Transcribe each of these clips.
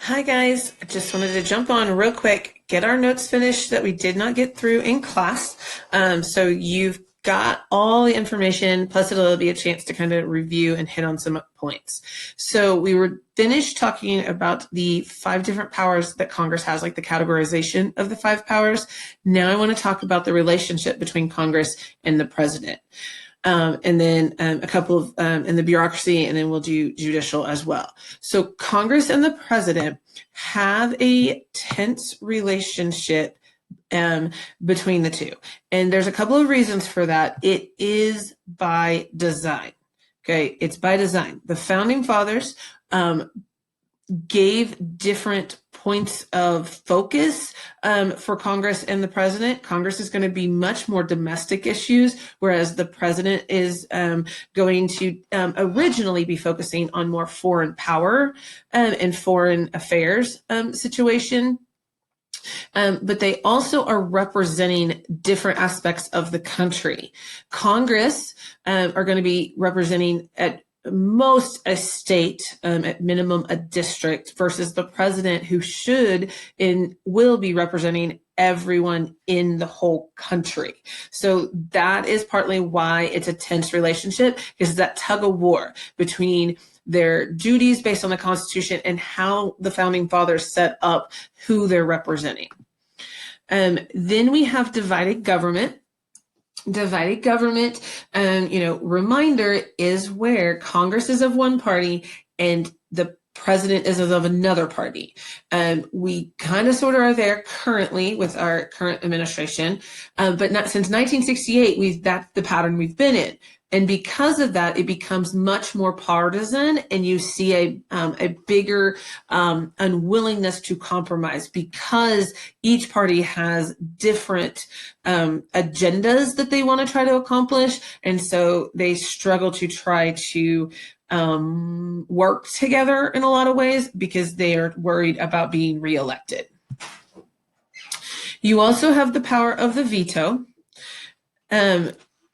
Hi guys, I just wanted to jump on real quick, get our notes finished that we did not get through in class. So you've got all the information, plus it'll be a chance to kind of review and hit on some points. So we were finished talking about the 5 different powers that Congress has, like the categorization of the 5 powers. Now I want to talk about the relationship between Congress and the president. And then a couple of in the bureaucracy, and then we'll do judicial as well. So Congress and the president have a tense relationship between the two. And there's a couple of reasons for that. It is by design. Okay, it's by design. The founding fathers gave different points of focus for Congress and the president. Congress is going to be much more domestic issues, whereas the president is going to originally be focusing on more foreign power and foreign affairs situation. But they also are representing different aspects of the country. Congress are going to be representing at most a state, at minimum a district, versus the president, who should and will be representing everyone in the whole country. So that is partly why it's a tense relationship, is that tug of war between their duties based on the Constitution and how the founding fathers set up who they're representing. Then we have divided government. Divided government, reminder, is where Congress is of one party and the president is of another party. We kind of sort of are there currently with our current administration, but not since 1968. That's the pattern we've been in. And because of that, it becomes much more partisan, and you see a bigger unwillingness to compromise, because each party has different agendas that they want to try to accomplish. And so they struggle to try to work together in a lot of ways because they are worried about being reelected. You also have the power of the veto.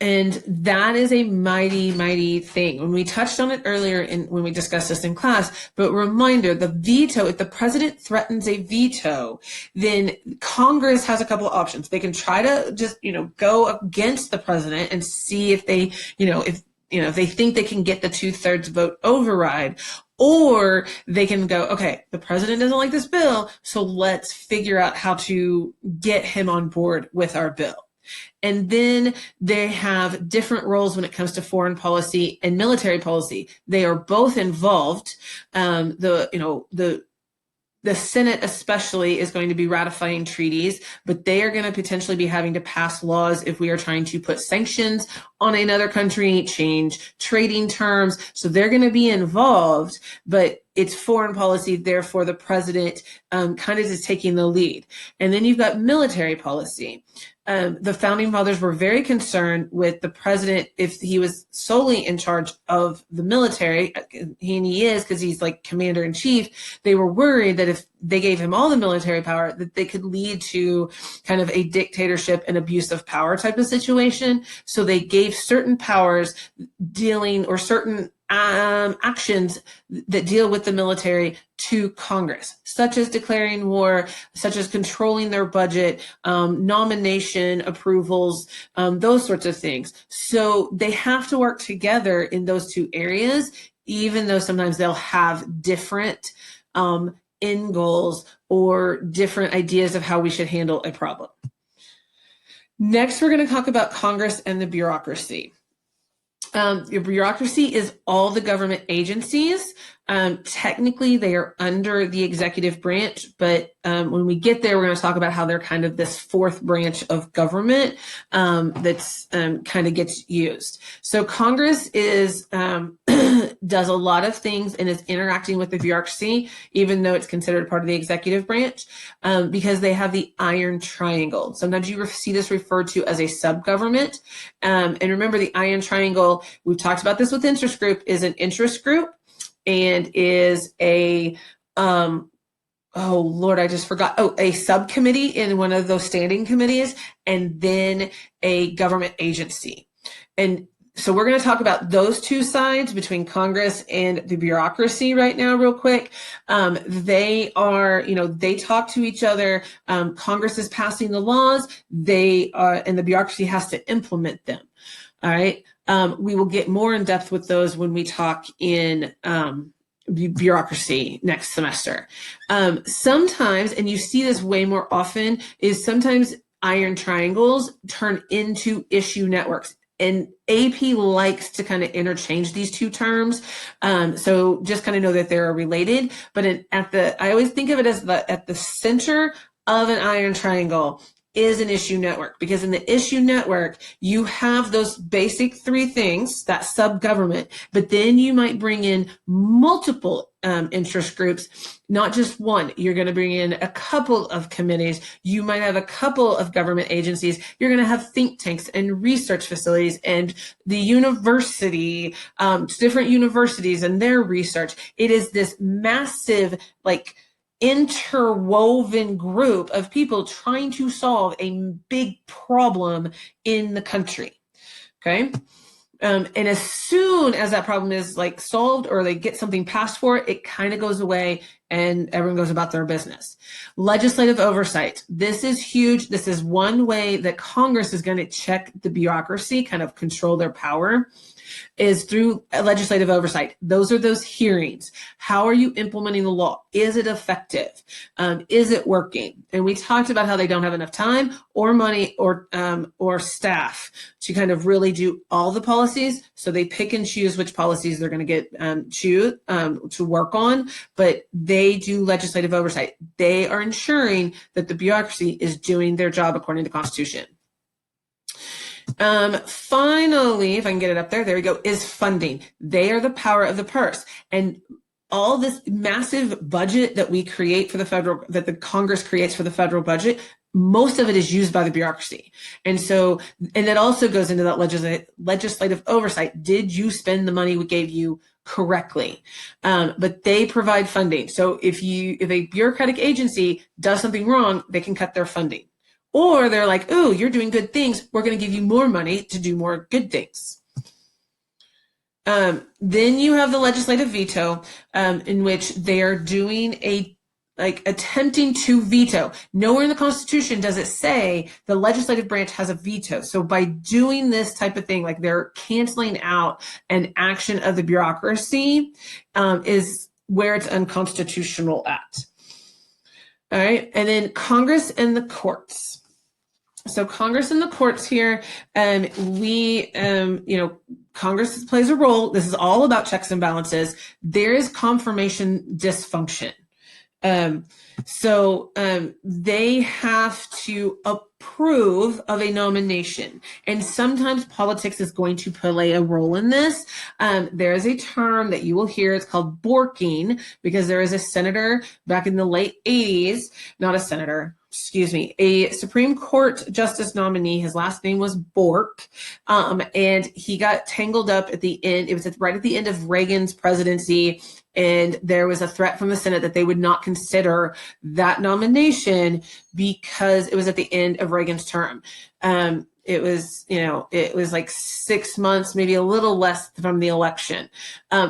And that is a mighty, mighty thing. When we touched on it earlier when we discussed this in class, but reminder, the veto, if the president threatens a veto, then Congress has a couple of options. They can try to just, go against the president and see if they, if they think they can get the 2/3 vote override. Or they can go, okay, the president doesn't like this bill, so let's figure out how to get him on board with our bill. And then they have different roles when it comes to foreign policy and military policy. They are both involved. The Senate especially is going to be ratifying treaties, but they are going to potentially be having to pass laws if we are trying to put sanctions on another country, change trading terms. So they're going to be involved, but it's foreign policy. Therefore, the president kind of is taking the lead. And then you've got military policy. The founding fathers were very concerned with the president if he was solely in charge of the military, and he is because he's like commander in chief. They were worried that if they gave him all the military power, that they could lead to kind of a dictatorship and abuse of power type of situation. So they gave certain powers certain actions that deal with the military to Congress, such as declaring war, such as controlling their budget, nomination approvals, those sorts of things. So they have to work together in those two areas, even though sometimes they'll have different end goals or different ideas of how we should handle a problem. Next, we're going to talk about Congress and the bureaucracy. Your bureaucracy is all the government agencies. Technically, they are under the executive branch, but when we get there, we're going to talk about how they're kind of this fourth branch of government that's kind of gets used. So Congress is does a lot of things and is interacting with the bureaucracy, even though it's considered part of the executive branch, because they have the iron triangle. Sometimes you see this referred to as a sub-government. And remember, the iron triangle, we've talked about this with interest group, is an interest group and is a oh Lord, I just forgot. A subcommittee in one of those standing committees, and then a government agency. And So we're going to talk about those two sides between Congress and the bureaucracy right now, real quick. They are, they talk to each other. Congress is passing the laws. They are, and the bureaucracy has to implement them. All right. We will get more in depth with those when we talk in bureaucracy next semester. Sometimes, and you see this way more often, is sometimes iron triangles turn into issue networks. And AP likes to kind of interchange these two terms. So just kind of know that they're related. But I always think of it as at the center of an iron triangle is an issue network, because in the issue network, you have those basic three things, that sub-government, but then you might bring in multiple interest groups, not just one. You're going to bring in a couple of committees. You might have a couple of government agencies. You're going to have think tanks and research facilities and the university, different universities and their research. It is this massive, interwoven group of people trying to solve a big problem in the country. Okay. And as soon as that problem is solved or they get something passed for it, it kind of goes away and everyone goes about their business. Legislative oversight. This is huge. This is one way that Congress is going to check the bureaucracy, kind of control their power, is through legislative oversight. Those are those hearings. How are you implementing the law? Is it effective? Is it working? And we talked about how they don't have enough time or money or staff to kind of really do all the policies. So they pick and choose which policies they're going to get to work on, but they do legislative oversight. They are ensuring that the bureaucracy is doing their job according to the Constitution. Finally, if I can get it up there we go, is funding. They are the power of the purse. And all this massive budget that we create for that the Congress creates for the federal budget, most of it is used by the bureaucracy. And that also goes into that legislative oversight. Did you spend the money we gave you correctly? But they provide funding. So if a bureaucratic agency does something wrong, they can cut their funding. Or they're like, oh, you're doing good things. We're going to give you more money to do more good things. Then you have the legislative veto, in which they are doing attempting to veto. Nowhere in the Constitution does it say the legislative branch has a veto. So by doing this type of thing, they're canceling out an action of the bureaucracy, is where it's unconstitutional at. All right. And then Congress and the courts. So Congress and the courts here, Congress plays a role. This is all about checks and balances. There is confirmation dysfunction. They have to approve of a nomination. And sometimes politics is going to play a role in this. There is a term that you will hear. It's called borking, because there is a senator back in the late 80s, not a senator, a Supreme Court justice nominee. His last name was Bork. And he got tangled up at the end. It was right at the end of Reagan's presidency. And there was a threat from the Senate that they would not consider that nomination because it was at the end of Reagan's term. It was 6 months, maybe a little less from the election.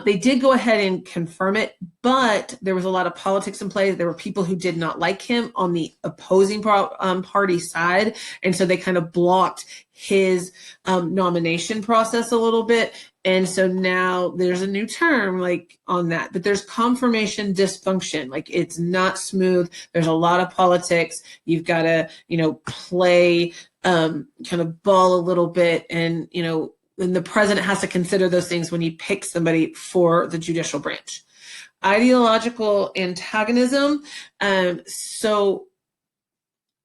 They did go ahead and confirm it, but there was a lot of politics in play. There were people who did not like him on the opposing party side. And so they kind of blocked his nomination process a little bit. And so now there's a new term on that, but there's confirmation dysfunction. It's not smooth. There's a lot of politics. You've got to, play kind of ball a little bit, and the president has to consider those things when he picks somebody for the judicial branch. Ideological antagonism. So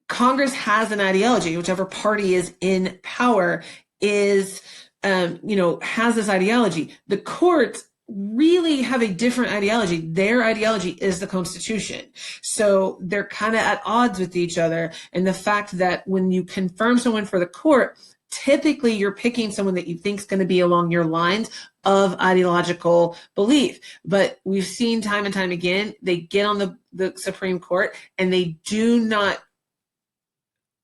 Congress has an ideology. Whichever party is in power has this ideology. The courts really have a different ideology. Their ideology is the Constitution. So they're kind of at odds with each other. And the fact that when you confirm someone for the court, typically you're picking someone that you think is going to be along your lines of ideological belief. But we've seen time and time again, they get on the Supreme Court and they do not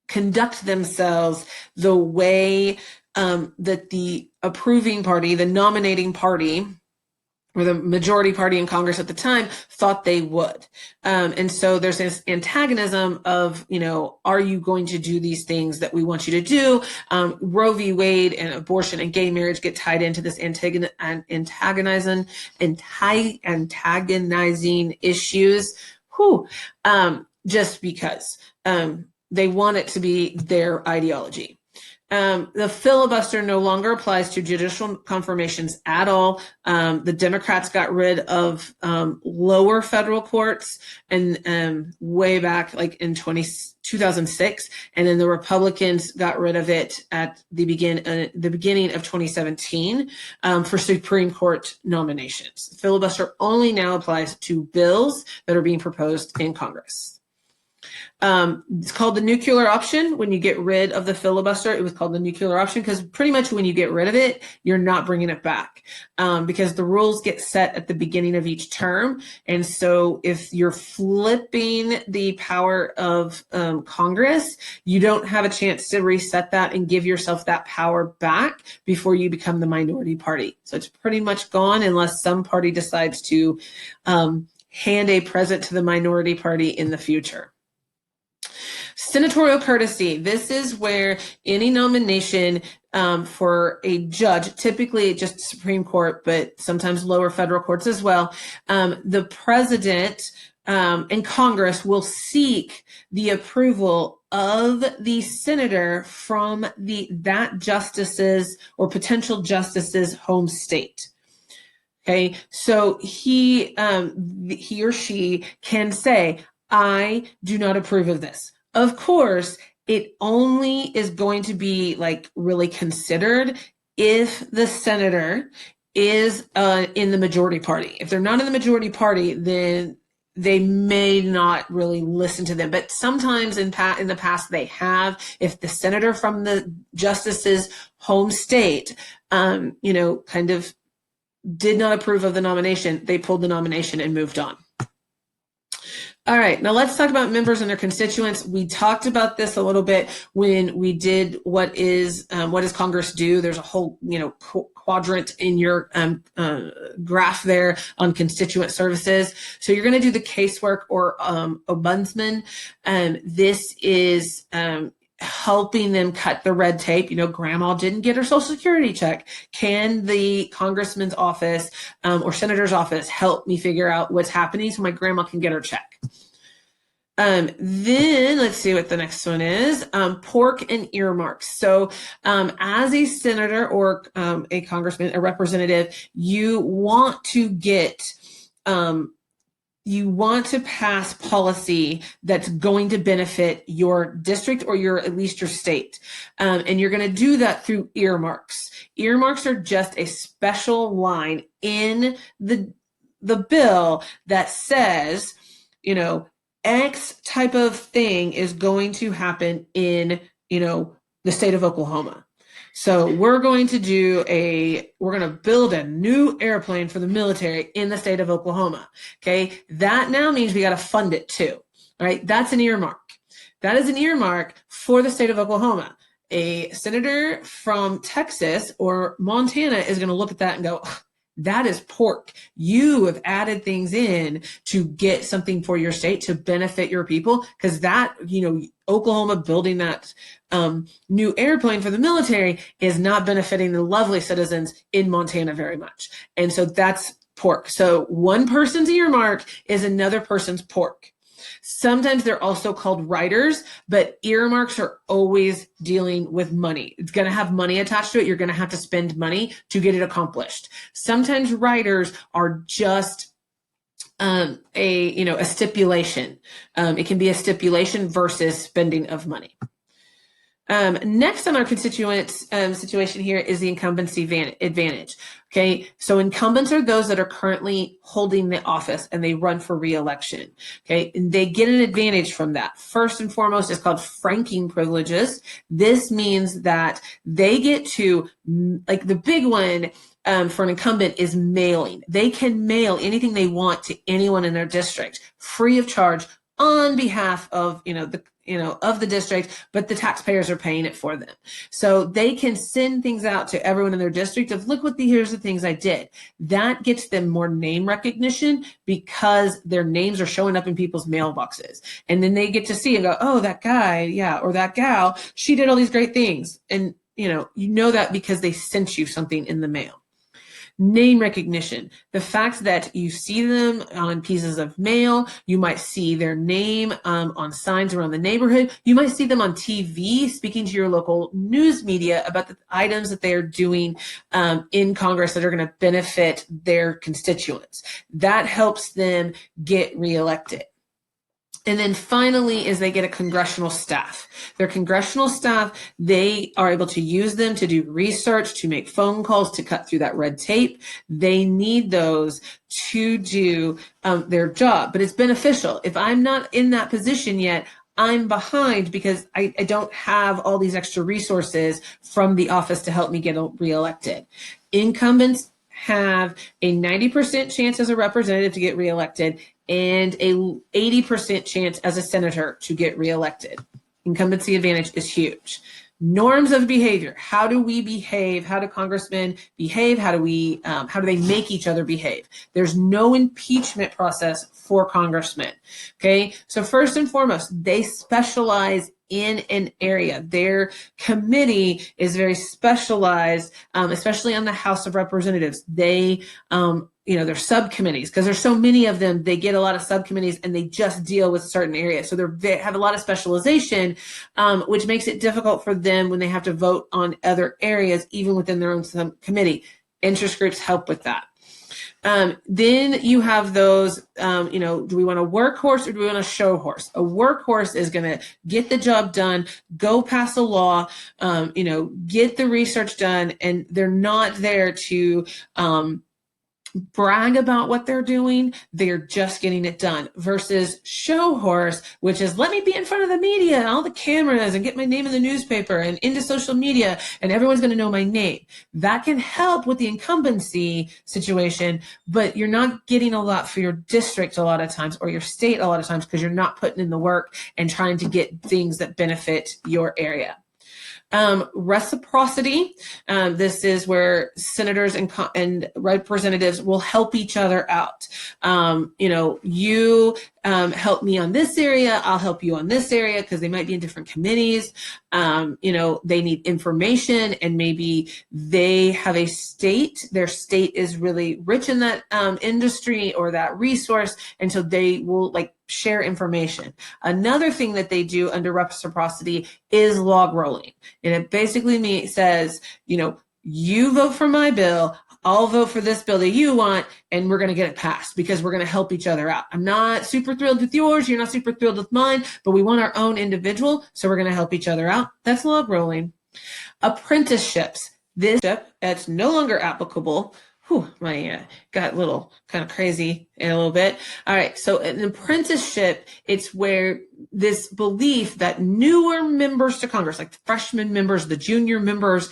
conduct themselves the way that the approving party, the nominating party, or the majority party in Congress at the time thought they would. And so there's this antagonism of, are you going to do these things that we want you to do? Roe v. Wade and abortion and gay marriage get tied into this antagonizing issues. Just because they want it to be their ideology. The filibuster no longer applies to judicial confirmations at all. The Democrats got rid of lower federal courts and way back like in 2006, and then the Republicans got rid of it at the beginning of 2017 for Supreme Court nominations. Filibuster only now applies to bills that are being proposed in Congress. It's called the nuclear option. When you get rid of the filibuster, it was called the nuclear option because pretty much when you get rid of it, you're not bringing it back because the rules get set at the beginning of each term. And so if you're flipping the power of Congress, you don't have a chance to reset that and give yourself that power back before you become the minority party. So it's pretty much gone unless some party decides to hand a present to the minority party in the future. Senatorial courtesy. This is where any nomination for a judge, typically just Supreme Court, but sometimes lower federal courts as well, the president and Congress will seek the approval of the senator from that justice's or potential justice's home state. Okay, so he or she can say, I do not approve of this. Of course, it only is going to be like really considered if the senator is in the majority party. If they're not in the majority party, then they may not really listen to them. But sometimes in the past they have. If the senator from the justice's home state, kind of did not approve of the nomination, they pulled the nomination and moved on. All right, now let's talk about members and their constituents. We talked about this a little bit when we did what does Congress do? There's a whole, quadrant in your graph there on constituent services. So you're going to do the casework or ombudsman. This is helping them cut the red tape. Grandma didn't get her Social Security check. Can the congressman's office or senator's office help me figure out what's happening so my grandma can get her check? Then let's see what the next one is. Pork and earmarks. So as a senator or a congressman, a representative, you want to pass policy that's going to benefit your district or at least your state. And you're going to do that through earmarks. Earmarks are just a special line in the bill that says, X type of thing is going to happen in, the state of Oklahoma. So we're going to build a new airplane for the military in the state of Oklahoma. Okay. That now means we got to fund it too. All right. That's an earmark. That is an earmark for the state of Oklahoma. A senator from Texas or Montana is going to look at that and go, that is pork. You have added things in to get something for your state to benefit your people, because that, Oklahoma building that new airplane for the military is not benefiting the lovely citizens in Montana very much. And so that's pork. So one person's earmark is another person's pork. Sometimes they're also called riders, but earmarks are always dealing with money. It's going to have money attached to it. You're going to have to spend money to get it accomplished. Sometimes riders are just a stipulation. It can be a stipulation versus spending of money. Next on our constituents situation here is the incumbency advantage. Okay, so incumbents are those that are currently holding the office and they run for re-election. Okay, and they get an advantage from that. First and foremost, it's called franking privileges. This means that they get to, like the big one for an incumbent is mailing. They can mail anything they want to anyone in their district free of charge on behalf of, of the district, but the taxpayers are paying it for them. So they can send things out to everyone in their district of, look here's the things I did. That gets them more name recognition because their names are showing up in people's mailboxes. And then they get to see and go, oh, that guy, yeah, or that gal, she did all these great things. And you know that because they sent you something in the mail. Name recognition, the fact that you see them on pieces of mail, you might see their name on signs around the neighborhood, you might see them on TV speaking to your local news media about the items that they are doing in Congress that are going to benefit their constituents. That helps them get reelected. And then finally is they get a congressional staff. Their congressional staff, they are able to use them to do research, to make phone calls, to cut through that red tape. They need those to do their job, but it's beneficial. If I'm not in that position yet, I'm behind because I don't have all these extra resources from the office to help me get reelected. Incumbents have a 90% chance as a representative to get reelected and a 80% chance as a senator to get reelected. Incumbency advantage is huge. Norms of behavior. How do we behave? How do congressmen behave? How do they make each other behave? There's no impeachment process for congressmen. Okay. So first and foremost, they specialize in an area. Their committee is very specialized, especially on the House of Representatives. They, they're subcommittees because there's so many of them. They get a lot of subcommittees and they just deal with certain areas. So they have a lot of specialization, which makes it difficult for them when they have to vote on other areas, even within their own subcommittee. Interest groups help with that. Then you have those, do we want a workhorse or do we want a show horse? A workhorse is going to get the job done, go pass a law, get the research done, and they're not there to brag about what they're doing. They're just getting it done versus show horse, which is let me be in front of the media and all the cameras and get my name in the newspaper and into social media and everyone's going to know my name. That can help with the incumbency situation, but you're not getting a lot for your district a lot of times or your state a lot of times because you're not putting in the work and trying to get things that benefit your area. Reciprocity. This is where senators and representatives will help each other out. You help me on this area, I'll help you on this area because they might be in different committees. They need information and maybe they have a state, their state is really rich in that industry or that resource. And so they will share information. Another thing that they do under reciprocity is log rolling. And it basically says, you vote for my bill, I'll vote for this bill that you want, and we're going to get it passed because we're going to help each other out. I'm not super thrilled with yours, you're not super thrilled with mine, but we want our own individual, so we're going to help each other out. That's log rolling. Apprenticeships. It's no longer applicable. Got a little kind of crazy in a little bit. All right. So an apprenticeship, it's where this belief that newer members to Congress, like the freshman members, the junior members,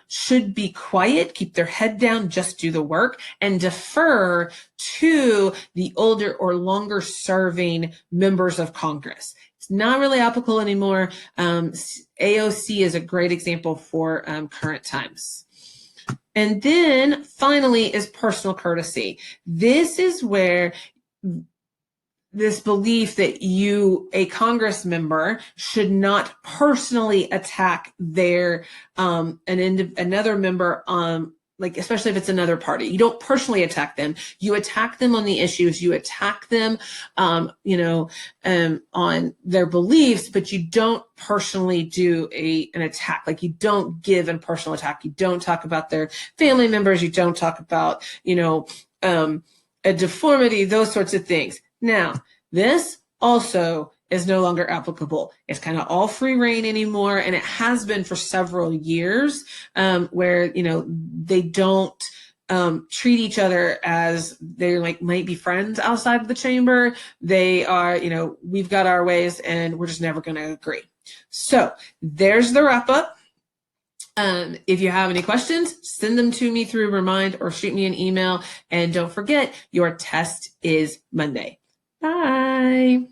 should be quiet, keep their head down, just do the work and defer to the older or longer serving members of Congress. It's not really applicable anymore. AOC is a great example for current times. And then finally is personal courtesy. This is where this belief that a Congress member should not personally attack their another member especially if it's another party. You don't personally attack them. You attack them on the issues. You attack them, on their beliefs, but you don't personally do an attack. You don't give a personal attack. You don't talk about their family members. You don't talk about, a deformity, those sorts of things. Now, this also is no longer applicable. It's kind of all free reign anymore. And it has been for several years, where, they don't treat each other as they might be friends outside of the chamber. They are, we've got our ways and we're just never going to agree. So there's the wrap up. If you have any questions, send them to me through Remind or shoot me an email. And don't forget, your test is Monday. Bye.